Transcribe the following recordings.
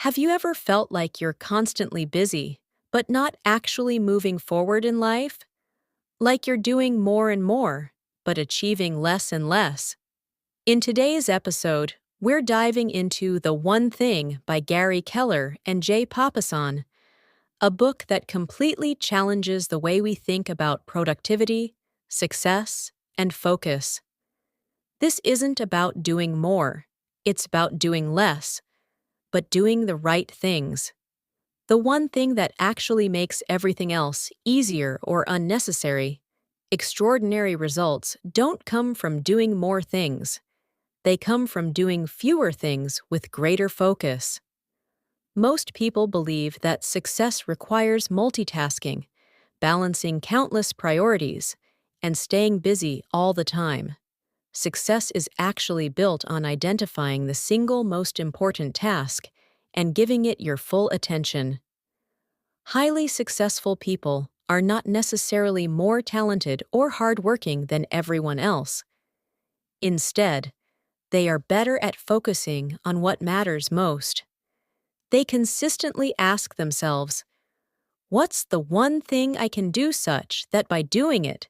Have you ever felt like you're constantly busy, but not actually moving forward in life? Like you're doing more and more, but achieving less and less? In today's episode, we're diving into The One Thing by Gary Keller and Papasan, a book that completely challenges the way we think about productivity, success, and focus. This isn't about doing more, it's about doing less, but doing the right things. The one thing that actually makes everything else easier or unnecessary. Extraordinary results don't come from doing more things. They come from doing fewer things with greater focus. Most people believe that success requires multitasking, balancing countless priorities, and staying busy all the time. Success is actually built on identifying the single most important task and giving it your full attention. Highly successful people are not necessarily more talented or hardworking than everyone else. Instead, they are better at focusing on what matters most. They consistently ask themselves, "What's the one thing I can do such that by doing it,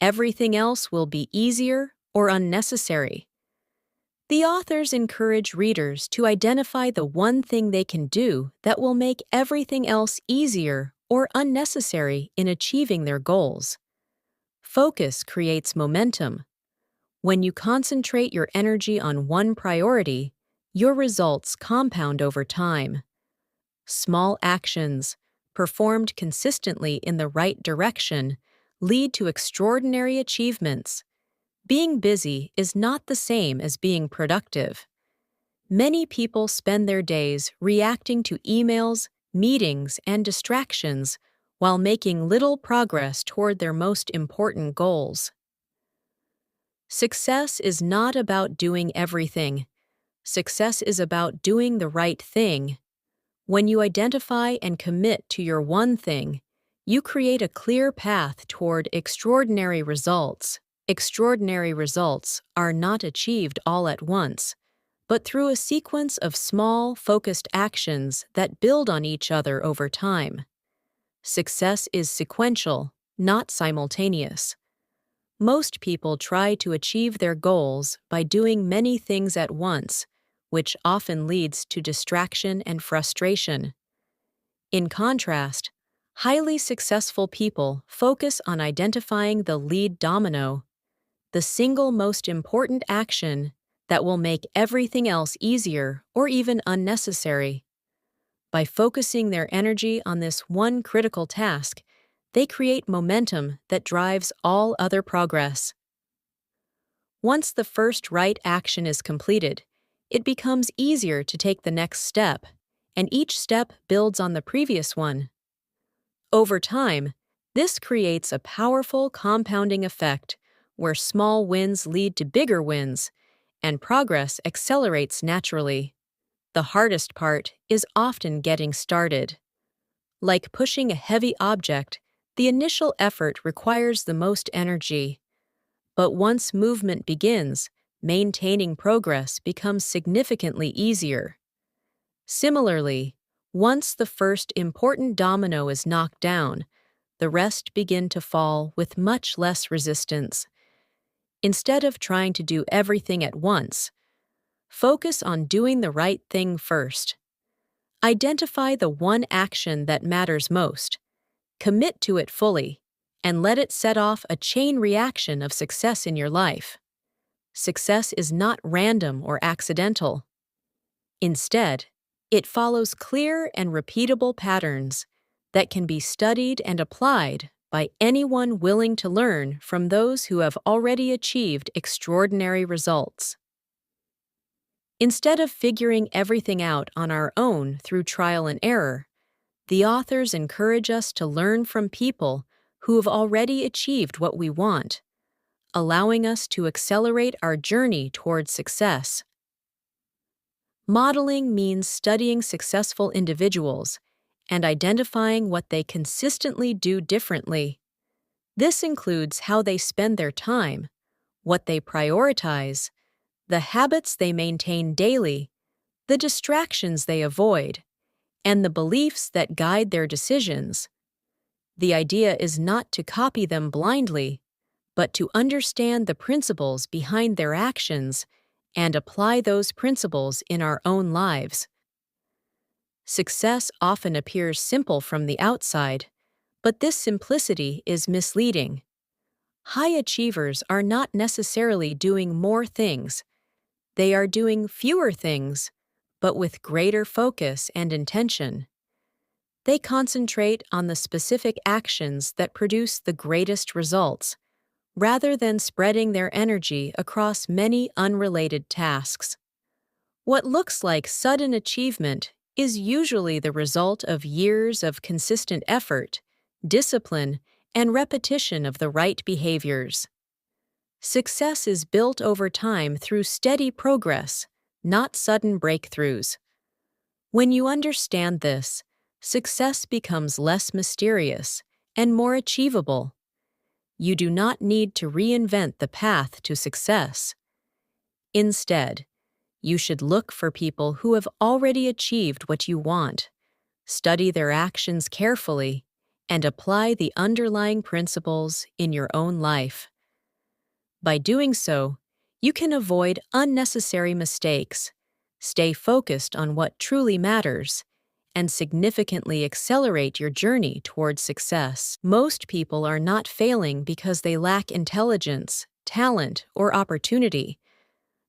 everything else will be easier or unnecessary?" The authors encourage readers to identify the one thing they can do that will make everything else easier or unnecessary in achieving their goals. Focus creates momentum. When you concentrate your energy on one priority, your results compound over time. Small actions, performed consistently in the right direction, lead to extraordinary achievements. Being busy is not the same as being productive. Many people spend their days reacting to emails, meetings, and distractions while making little progress toward their most important goals. Success is not about doing everything. Success is about doing the right thing. When you identify and commit to your one thing, you create a clear path toward extraordinary results. Extraordinary results are not achieved all at once, but through a sequence of small, focused actions that build on each other over time. Success is sequential, not simultaneous. Most people try to achieve their goals by doing many things at once, which often leads to distraction and frustration. In contrast, highly successful people focus on identifying the lead domino, the single most important action that will make everything else easier or even unnecessary. By focusing their energy on this one critical task, they create momentum that drives all other progress. Once the first right action is completed, it becomes easier to take the next step, and each step builds on the previous one. Over time, this creates a powerful compounding effect where small wins lead to bigger wins, and progress accelerates naturally. The hardest part is often getting started. Like pushing a heavy object, the initial effort requires the most energy. But once movement begins, maintaining progress becomes significantly easier. Similarly, once the first important domino is knocked down, the rest begin to fall with much less resistance. Instead of trying to do everything at once, focus on doing the right thing first. Identify the one action that matters most, commit to it fully, and let it set off a chain reaction of success in your life. Success is not random or accidental. Instead, it follows clear and repeatable patterns that can be studied and applied by anyone willing to learn from those who have already achieved extraordinary results. Instead of figuring everything out on our own through trial and error, the authors encourage us to learn from people who have already achieved what we want, allowing us to accelerate our journey toward success. Modeling means studying successful individuals and identifying what they consistently do differently. This includes how they spend their time, what they prioritize, the habits they maintain daily, the distractions they avoid, and the beliefs that guide their decisions. The idea is not to copy them blindly, but to understand the principles behind their actions and apply those principles in our own lives. Success often appears simple from the outside, but this simplicity is misleading. High achievers are not necessarily doing more things. They are doing fewer things, but with greater focus and intention. They concentrate on the specific actions that produce the greatest results, rather than spreading their energy across many unrelated tasks. What looks like sudden achievement is usually the result of years of consistent effort, discipline, and repetition of the right behaviors. Success is built over time through steady progress, not sudden breakthroughs. When you understand this, success becomes less mysterious and more achievable. You do not need to reinvent the path to success. Instead, you should look for people who have already achieved what you want, study their actions carefully, and apply the underlying principles in your own life. By doing so, you can avoid unnecessary mistakes, stay focused on what truly matters, and significantly accelerate your journey towards success. Most people are not failing because they lack intelligence, talent, or opportunity,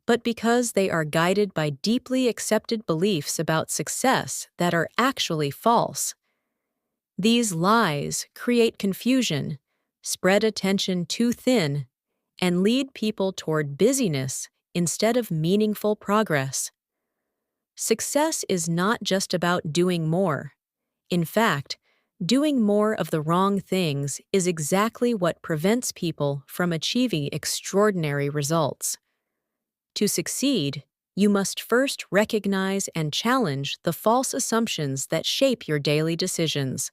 but because they are guided by deeply accepted beliefs about success that are actually false. These lies create confusion, spread attention too thin, and lead people toward busyness instead of meaningful progress. Success is not just about doing more. In fact, doing more of the wrong things is exactly what prevents people from achieving extraordinary results. To succeed, you must first recognize and challenge the false assumptions that shape your daily decisions.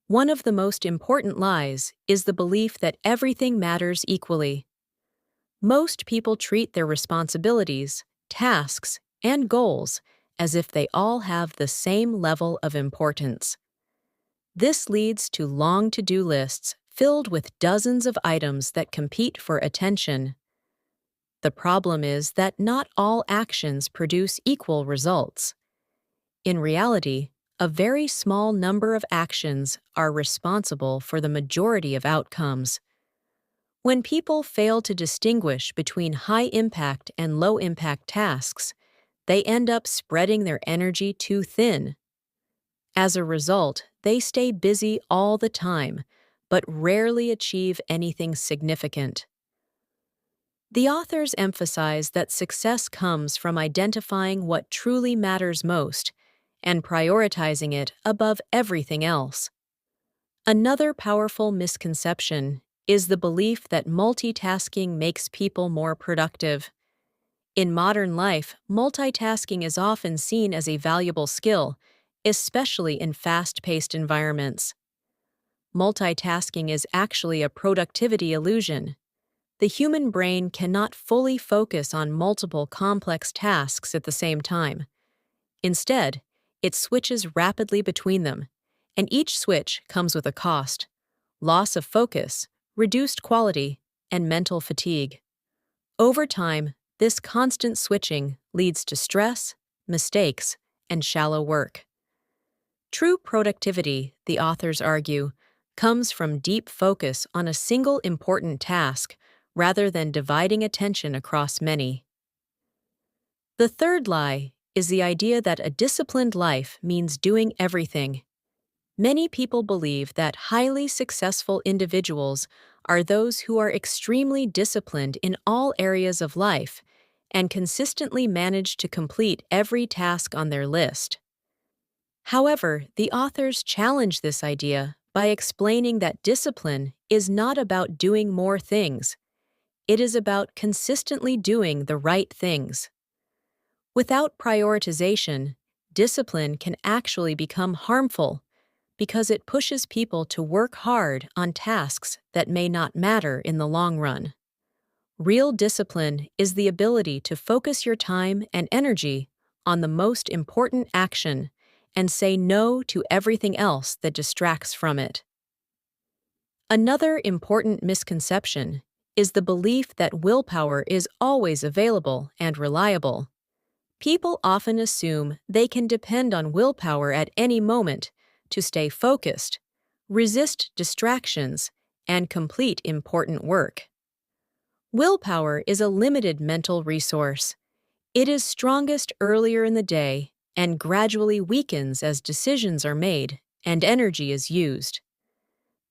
One of the most important lies is the belief that everything matters equally. Most people treat their responsibilities, tasks, and goals as if they all have the same level of importance. This leads to long to-do lists filled with dozens of items that compete for attention. The problem is that not all actions produce equal results. In reality, a very small number of actions are responsible for the majority of outcomes. When people fail to distinguish between high-impact and low-impact tasks, they end up spreading their energy too thin. As a result, they stay busy all the time, but rarely achieve anything significant. The authors emphasize that success comes from identifying what truly matters most and prioritizing it above everything else. Another powerful misconception is the belief that multitasking makes people more productive. In modern life, multitasking is often seen as a valuable skill, especially in fast-paced environments. Multitasking is actually a productivity illusion. The human brain cannot fully focus on multiple complex tasks at the same time. Instead, it switches rapidly between them, and each switch comes with a cost: loss of focus, reduced quality, and mental fatigue. Over time, this constant switching leads to stress, mistakes, and shallow work. True productivity, the authors argue, comes from deep focus on a single important task rather than dividing attention across many. The third lie is the idea that a disciplined life means doing everything. Many people believe that highly successful individuals are those who are extremely disciplined in all areas of life and consistently manage to complete every task on their list. However, the authors challenge this idea by explaining that discipline is not about doing more things. It is about consistently doing the right things. Without prioritization, discipline can actually become harmful because it pushes people to work hard on tasks that may not matter in the long run. Real discipline is the ability to focus your time and energy on the most important action and say no to everything else that distracts from it. Another important misconception is the belief that willpower is always available and reliable. People often assume they can depend on willpower at any moment to stay focused, resist distractions, and complete important work. Willpower is a limited mental resource. It is strongest earlier in the day and gradually weakens as decisions are made and energy is used.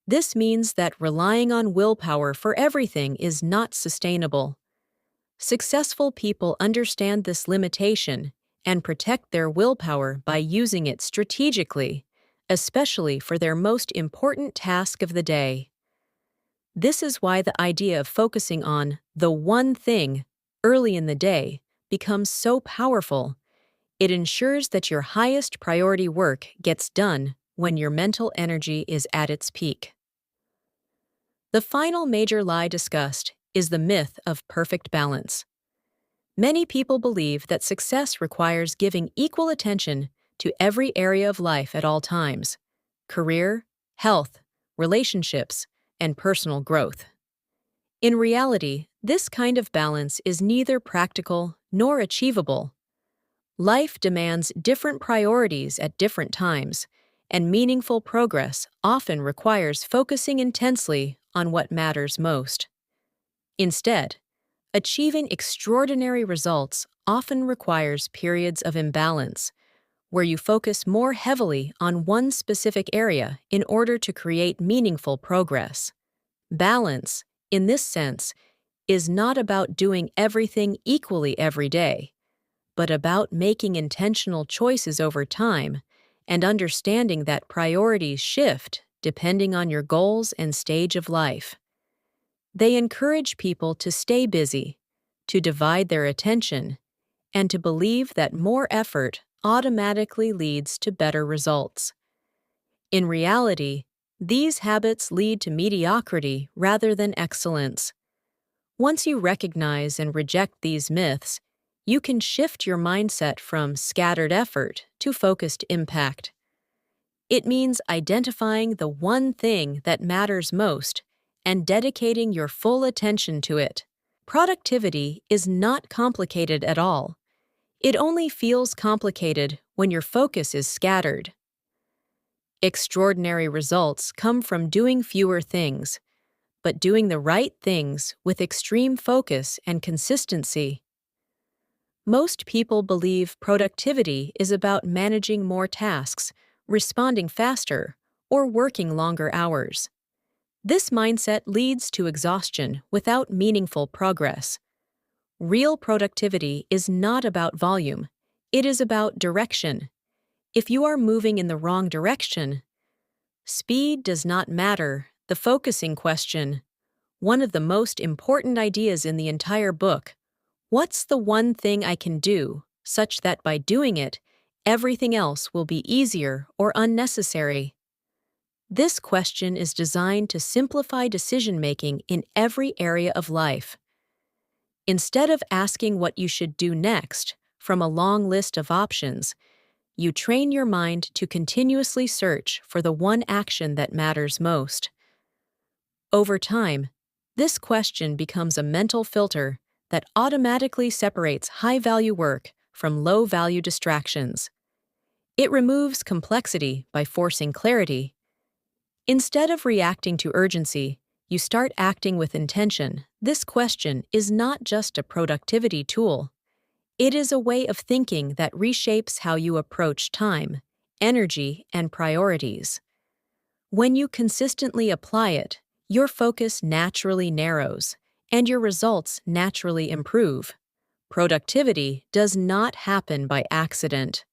This means that relying on willpower for everything is not sustainable. Successful people understand this limitation and protect their willpower by using it strategically, especially for their most important task of the day. This is why the idea of focusing on the one thing early in the day becomes so powerful. It ensures that your highest priority work gets done when your mental energy is at its peak. The final major lie discussed is the myth of perfect balance. Many people believe that success requires giving equal attention to every area of life at all times: career, health, relationships, and personal growth. In reality, this kind of balance is neither practical nor achievable. Life demands different priorities at different times, and meaningful progress often requires focusing intensely on what matters most. Instead, achieving extraordinary results often requires periods of imbalance, where you focus more heavily on one specific area in order to create meaningful progress. Balance, in this sense, is not about doing everything equally every day, but about making intentional choices over time and understanding that priorities shift depending on your goals and stage of life. They encourage people to stay busy, to divide their attention, and to believe that more effort automatically leads to better results. In reality, these habits lead to mediocrity rather than excellence. Once you recognize and reject these myths, you can shift your mindset from scattered effort to focused impact. It means identifying the one thing that matters most and dedicating your full attention to it. Productivity is not complicated at all. It only feels complicated when your focus is scattered. Extraordinary results come from doing fewer things, but doing the right things with extreme focus and consistency. Most people believe productivity is about managing more tasks, responding faster, or working longer hours. This mindset leads to exhaustion without meaningful progress. Real productivity is not about volume, it is about direction. If you are moving in the wrong direction, speed does not matter. The focusing question, one of the most important ideas in the entire book. What's the one thing I can do, such that by doing it, everything else will be easier or unnecessary? This question is designed to simplify decision-making in every area of life. Instead of asking what you should do next from a long list of options, you train your mind to continuously search for the one action that matters most. Over time, this question becomes a mental filter that automatically separates high-value work from low-value distractions. It removes complexity by forcing clarity. Instead of reacting to urgency, you start acting with intention. This question is not just a productivity tool. It is a way of thinking that reshapes how you approach time, energy, and priorities. When you consistently apply it, your focus naturally narrows, and your results naturally improve. Productivity does not happen by accident.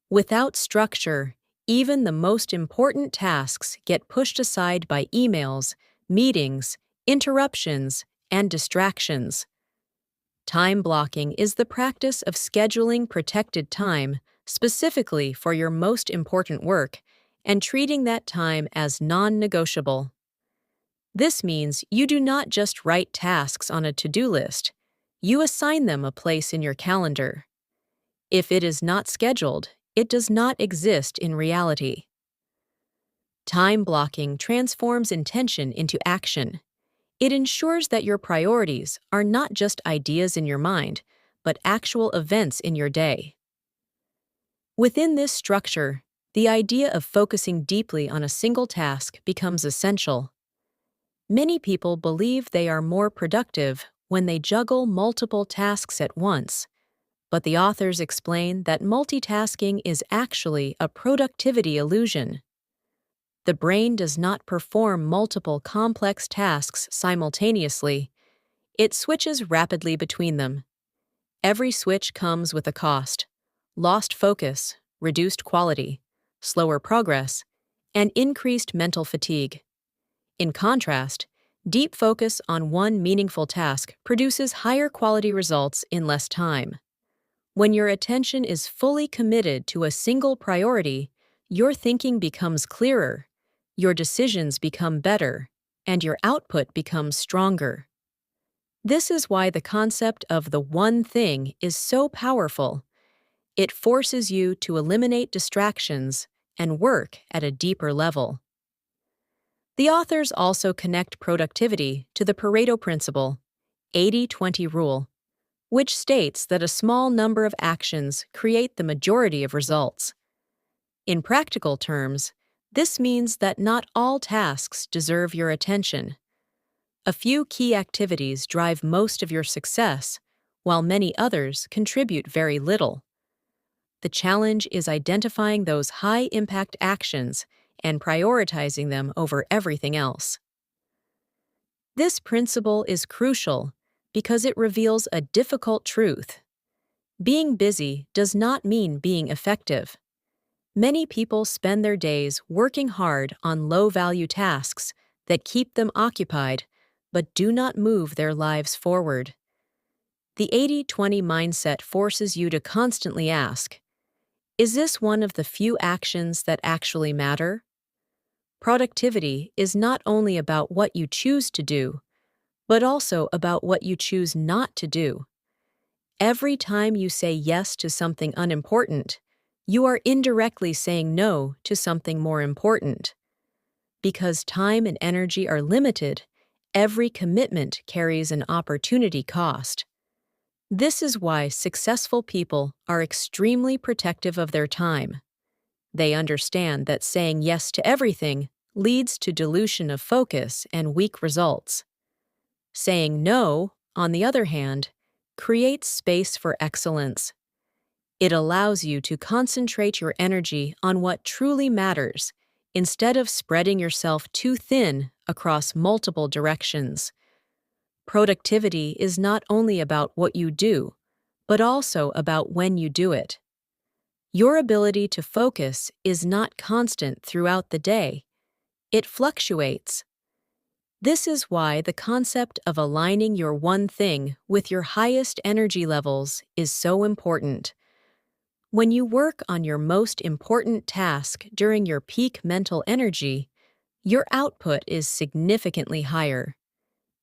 Without structure, even the most important tasks get pushed aside by emails, meetings, interruptions, and distractions. Time blocking is the practice of scheduling protected time specifically for your most important work and treating that time as non-negotiable. This means you do not just write tasks on a to-do list, you assign them a place in your calendar. If it is not scheduled, it does not exist in reality. Time blocking transforms intention into action. It ensures that your priorities are not just ideas in your mind, but actual events in your day. Within this structure, the idea of focusing deeply on a single task becomes essential. Many people believe they are more productive when they juggle multiple tasks at once, but the authors explain that multitasking is actually a productivity illusion. The brain does not perform multiple complex tasks simultaneously. It switches rapidly between them. Every switch comes with a cost: lost focus, reduced quality, slower progress, and increased mental fatigue. In contrast, deep focus on one meaningful task produces higher quality results in less time. When your attention is fully committed to a single priority, your thinking becomes clearer, your decisions become better, and your output becomes stronger. This is why the concept of the one thing is so powerful. It forces you to eliminate distractions and work at a deeper level. The authors also connect productivity to the Pareto principle, 80-20 rule, which states that a small number of actions create the majority of results. In practical terms, this means that not all tasks deserve your attention. A few key activities drive most of your success, while many others contribute very little. The challenge is identifying those high-impact actions and prioritizing them over everything else. This principle is crucial because it reveals a difficult truth. Being busy does not mean being effective. Many people spend their days working hard on low-value tasks that keep them occupied but do not move their lives forward. The 80-20 mindset forces you to constantly ask, is this one of the few actions that actually matter? Productivity is not only about what you choose to do, but also about what you choose not to do. Every time you say yes to something unimportant, you are indirectly saying no to something more important. Because time and energy are limited, every commitment carries an opportunity cost. This is why successful people are extremely protective of their time. They understand that saying yes to everything leads to dilution of focus and weak results. Saying no, on the other hand, creates space for excellence. It allows you to concentrate your energy on what truly matters, instead of spreading yourself too thin across multiple directions. Productivity is not only about what you do, but also about when you do it. Your ability to focus is not constant throughout the day. It fluctuates. This is why the concept of aligning your one thing with your highest energy levels is so important. When you work on your most important task during your peak mental energy, your output is significantly higher.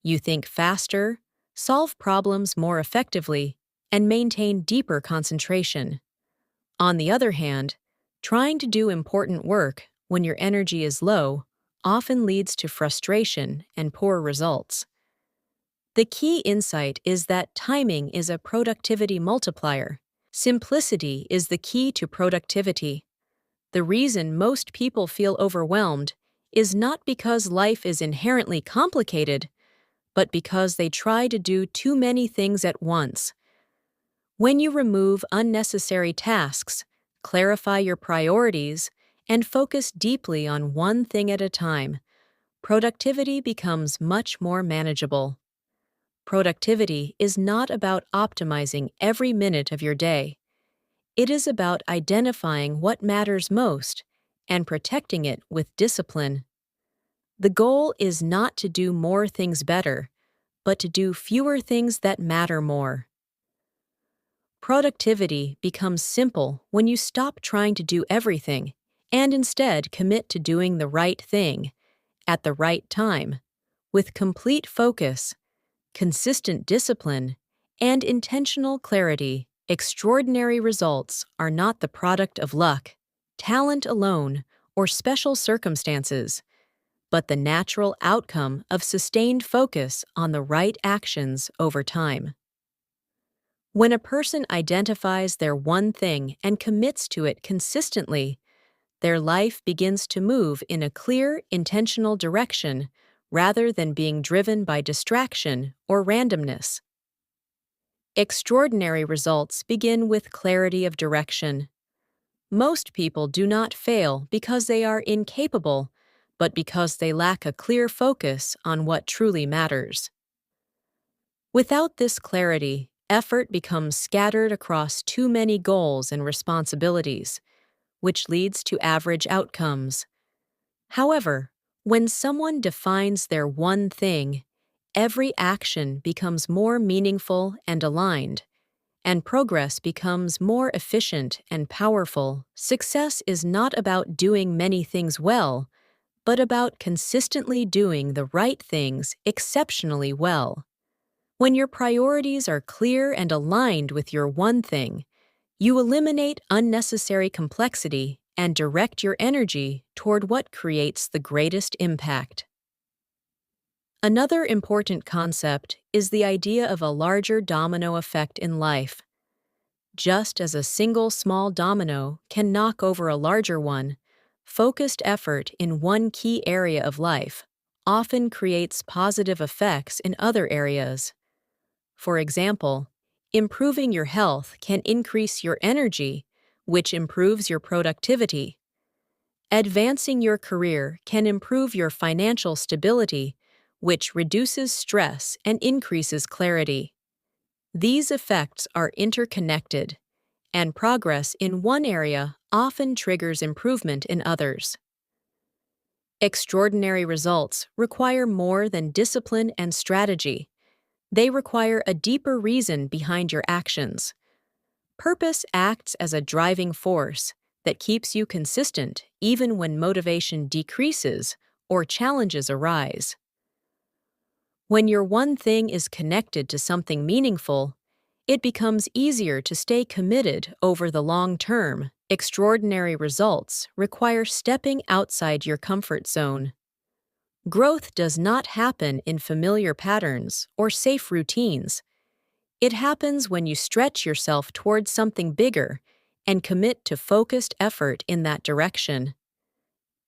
You think faster, solve problems more effectively, and maintain deeper concentration. On the other hand, trying to do important work when your energy is low often leads to frustration and poor results. The key insight is that timing is a productivity multiplier. Simplicity is the key to productivity. The reason most people feel overwhelmed is not because life is inherently complicated, but because they try to do too many things at once. When you remove unnecessary tasks, clarify your priorities, and focus deeply on one thing at a time, productivity becomes much more manageable. Productivity is not about optimizing every minute of your day. It is about identifying what matters most and protecting it with discipline. The goal is not to do more things better, but to do fewer things that matter more. Productivity becomes simple when you stop trying to do everything and instead commit to doing the right thing, at the right time, with complete focus, consistent discipline, and intentional clarity. Extraordinary results are not the product of luck, talent alone, or special circumstances, but the natural outcome of sustained focus on the right actions over time. When a person identifies their one thing and commits to it consistently, their life begins to move in a clear, intentional direction rather than being driven by distraction or randomness. Extraordinary results begin with clarity of direction. Most people do not fail because they are incapable, but because they lack a clear focus on what truly matters. Without this clarity, effort becomes scattered across too many goals and responsibilities, which leads to average outcomes. However, when someone defines their one thing, every action becomes more meaningful and aligned, and progress becomes more efficient and powerful. Success is not about doing many things well, but about consistently doing the right things exceptionally well. When your priorities are clear and aligned with your one thing, you eliminate unnecessary complexity and direct your energy toward what creates the greatest impact. Another important concept is the idea of a larger domino effect in life. Just as a single small domino can knock over a larger one, focused effort in one key area of life often creates positive effects in other areas. For example, improving your health can increase your energy, which improves your productivity. Advancing your career can improve your financial stability, which reduces stress and increases clarity. These effects are interconnected, and progress in one area often triggers improvement in others. Extraordinary results require more than discipline and strategy. They require a deeper reason behind your actions. Purpose acts as a driving force that keeps you consistent even when motivation decreases or challenges arise. When your one thing is connected to something meaningful, it becomes easier to stay committed over the long term. Extraordinary results require stepping outside your comfort zone. Growth does not happen in familiar patterns or safe routines. It happens when you stretch yourself towards something bigger and commit to focused effort in that direction.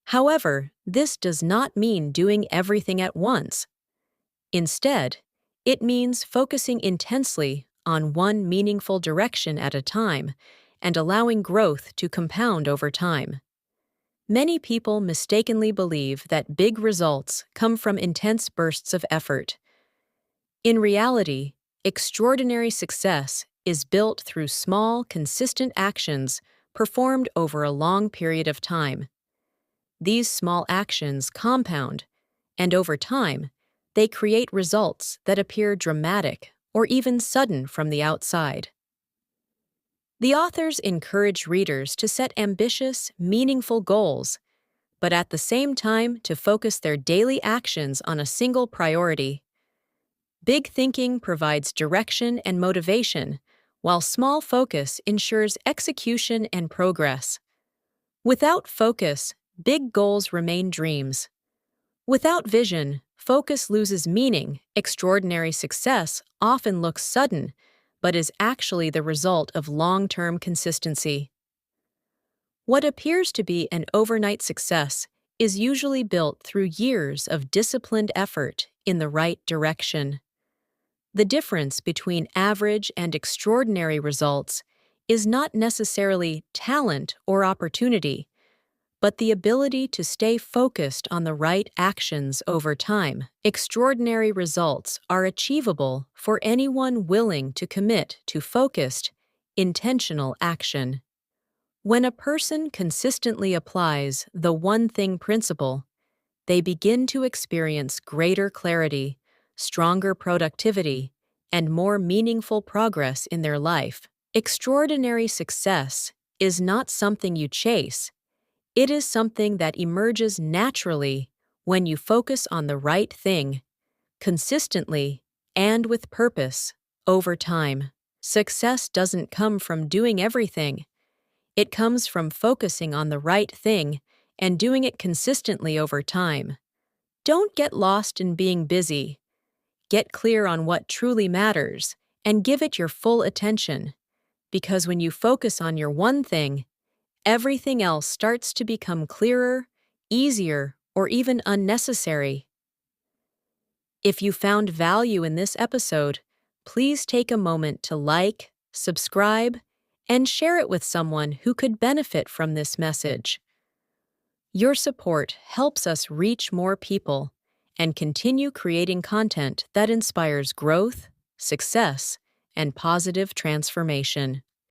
However, this does not mean doing everything at once. Instead, it means focusing intensely on one meaningful direction at a time and allowing growth to compound over time. Many people mistakenly believe that big results come from intense bursts of effort. In reality, extraordinary success is built through small, consistent actions performed over a long period of time. These small actions compound, and over time, they create results that appear dramatic or even sudden from the outside. The authors encourage readers to set ambitious, meaningful goals, but at the same time to focus their daily actions on a single priority. Big thinking provides direction and motivation, while small focus ensures execution and progress. Without focus, big goals remain dreams. Without vision, focus loses meaning. Extraordinary success often looks sudden, but is actually the result of long-term consistency. What appears to be an overnight success is usually built through years of disciplined effort in the right direction. The difference between average and extraordinary results is not necessarily talent or opportunity, but the ability to stay focused on the right actions over time. Extraordinary results are achievable for anyone willing to commit to focused, intentional action. When a person consistently applies the one thing principle, they begin to experience greater clarity, stronger productivity, and more meaningful progress in their life. Extraordinary success is not something you chase. It is something that emerges naturally when you focus on the right thing, consistently and with purpose, over time. Success doesn't come from doing everything. It comes from focusing on the right thing and doing it consistently over time. Don't get lost in being busy. Get clear on what truly matters and give it your full attention. Because when you focus on your one thing, everything else starts to become clearer, easier, or even unnecessary. If you found value in this episode, please take a moment to like, subscribe, and share it with someone who could benefit from this message. Your support helps us reach more people and continue creating content that inspires growth, success, and positive transformation.